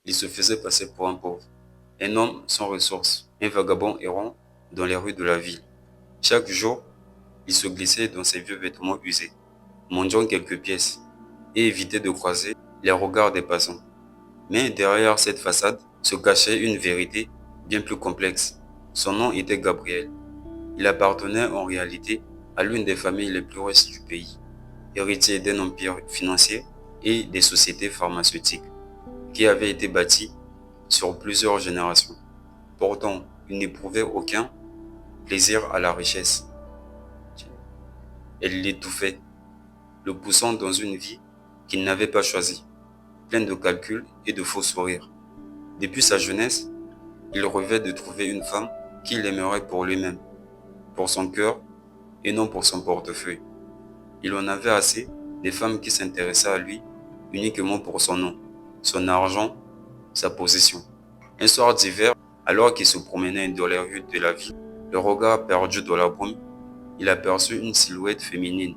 Il se faisait passer pour un pauvre, un homme sans ressources, un vagabond errant dans les rues de la ville. Chaque jour, il se glissait dans ses vieux vêtements usés, mendiant quelques pièces et évitait de croiser les regards des passants. Mais derrière cette façade se cachait une vérité bien plus complexe. Son nom était Gabriel. Il appartenait en réalité à l'une des familles les plus riches du pays, héritier d'un empire financier et des sociétés pharmaceutiques qui avaient été bâties sur plusieurs générations. Pourtant, il n'éprouvait aucun plaisir à la richesse. Elle l'étouffait, le poussant dans une vie qu'il n'avait pas choisie, pleine de calculs et de faux sourires. Depuis sa jeunesse, il rêvait de trouver une femme qu'il aimerait pour lui-même, pour son cœur et non pour son portefeuille. Il en avait assez des femmes qui s'intéressaient à lui uniquement pour son nom, son argent, sa position. Un soir d'hiver, alors qu'il se promenait dans les rues de la ville, le regard perdu dans la brume, il aperçut une silhouette féminine,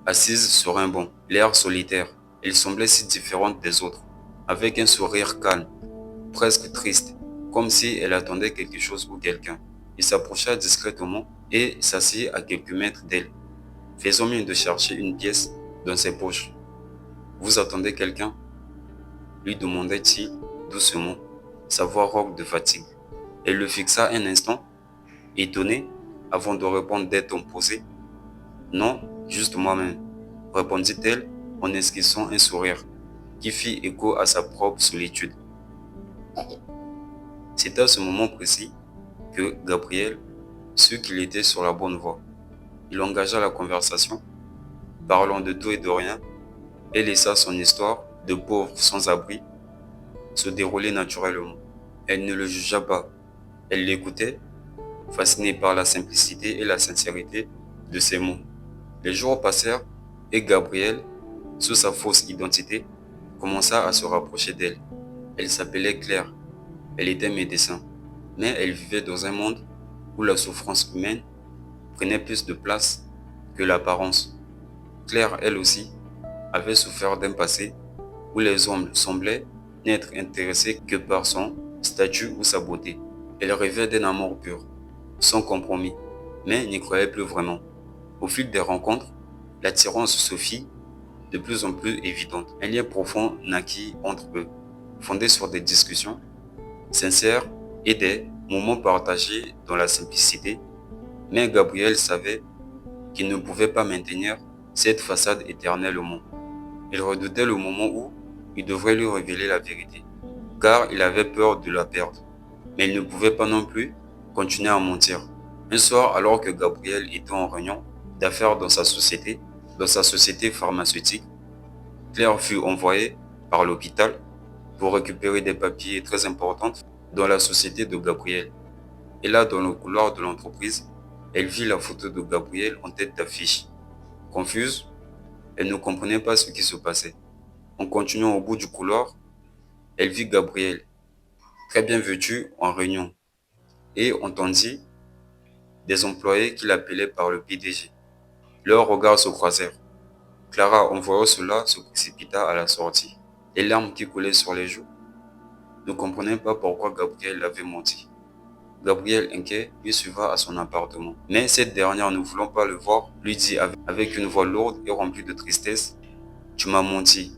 assise sur un banc, l'air solitaire. Elle semblait si différente des autres, avec un sourire calme, presque triste, comme si elle attendait quelque chose ou quelqu'un. Il s'approcha discrètement et s'assit à quelques mètres d'elle, faisant mine de chercher une pièce dans ses poches. « Vous attendez quelqu'un ?» lui demandait-il doucement, sa voix rauque de fatigue. Elle le fixa un instant, étonnée, avant de répondre d'un ton posé. « Non, juste moi-même, » répondit-elle en esquissant un sourire qui fit écho à sa propre solitude. C'est à ce moment précis que Gabriel sut qu'il était sur la bonne voie. Il engagea la conversation, parlant de tout et de rien, et laissa son histoire de pauvre sans-abri se dérouler naturellement. Elle ne le jugea pas. Elle l'écoutait, fascinée par la simplicité et la sincérité de ses mots. Les jours passèrent et Gabriel, sous sa fausse identité, commença à se rapprocher d'elle. Elle s'appelait Claire. Elle était médecin, mais elle vivait dans un monde où la souffrance humaine prenait plus de place que l'apparence. Claire, elle aussi, avait souffert d'un passé où les hommes semblaient n'être intéressés que par son statut ou sa beauté. Elle rêvait d'un amour pur, sans compromis, mais n'y croyait plus vraiment. Au fil des rencontres, l'attirance se fit de plus en plus évidente. Un lien profond naquit entre eux, fondé sur des discussions sincères et des moments partagés dans la simplicité. Mais Gabriel savait qu'il ne pouvait pas maintenir cette façade éternellement. Il redoutait le moment où il devrait lui révéler la vérité, car il avait peur de la perdre. Mais il ne pouvait pas non plus continuer à mentir. Un soir, alors que Gabriel était en réunion d'affaires dans sa société pharmaceutique, Claire fut envoyée par l'hôpital pour récupérer des papiers très importants dans la société de Gabriel. Et là, dans le couloir de l'entreprise, elle vit la photo de Gabriel en tête d'affiche. Confuse, elle ne comprenait pas ce qui se passait. En continuant au bout du couloir, elle vit Gabriel, très bien vêtu, en réunion, et entendit des employés qui l'appelaient par le PDG. Leurs regards se croisèrent. Clara, en voyant cela, se précipita à la sortie. Les larmes qui coulaient sur les joues ne comprenait pas pourquoi Gabriel avait menti. Gabriel, inquiet, lui suiva à son appartement. Mais cette dernière, ne voulant pas le voir, lui dit avec une voix lourde et remplie de tristesse, « Tu m'as menti.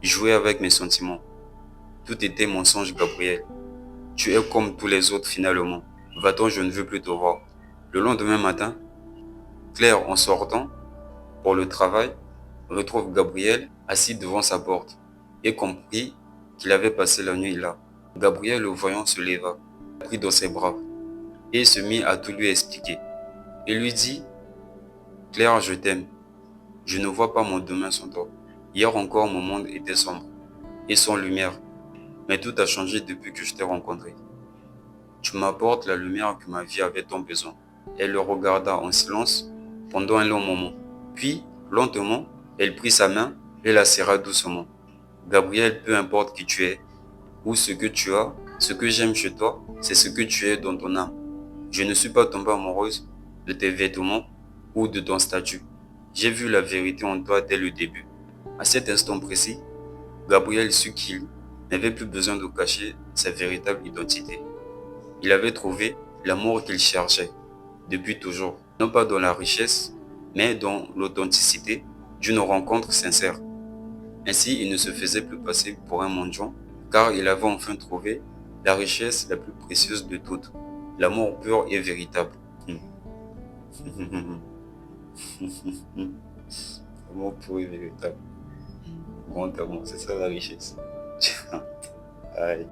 Jouer avec mes sentiments. Tout était mensonge, Gabriel. Tu es comme tous les autres finalement. Va-t'en, je ne veux plus te voir. » Le lendemain matin, Claire, en sortant pour le travail, retrouve Gabriel assis devant sa porte et comprit qu'il avait passé la nuit là. Gabriel, le voyant, se leva, prit dans ses bras et se mit à tout lui expliquer. Il lui dit, « Claire, je t'aime. Je ne vois pas mon demain sans toi. Hier encore, mon monde était sombre et sans lumière. Mais tout a changé depuis que je t'ai rencontré. Tu m'apportes la lumière que ma vie avait tant besoin. » Elle le regarda en silence pendant un long moment. Puis, lentement, elle prit sa main et la serra doucement. « Gabriel, peu importe qui tu es ou ce que tu as, ce que j'aime chez toi, c'est ce que tu es dans ton âme. Je ne suis pas tombée amoureuse de tes vêtements ou de ton statut. J'ai vu la vérité en toi dès le début. » À cet instant précis, Gabriel sut qu'il n'avait plus besoin de cacher sa véritable identité. Il avait trouvé l'amour qu'il cherchait depuis toujours, non pas dans la richesse, mais dans l'authenticité d'une rencontre sincère. Ainsi, il ne se faisait plus passer pour un mendiant, car il avait enfin trouvé la richesse la plus précieuse de toutes, l'amour pur et véritable. L'amour pur et véritable. Grand amour, c'est ça la richesse. Aïe.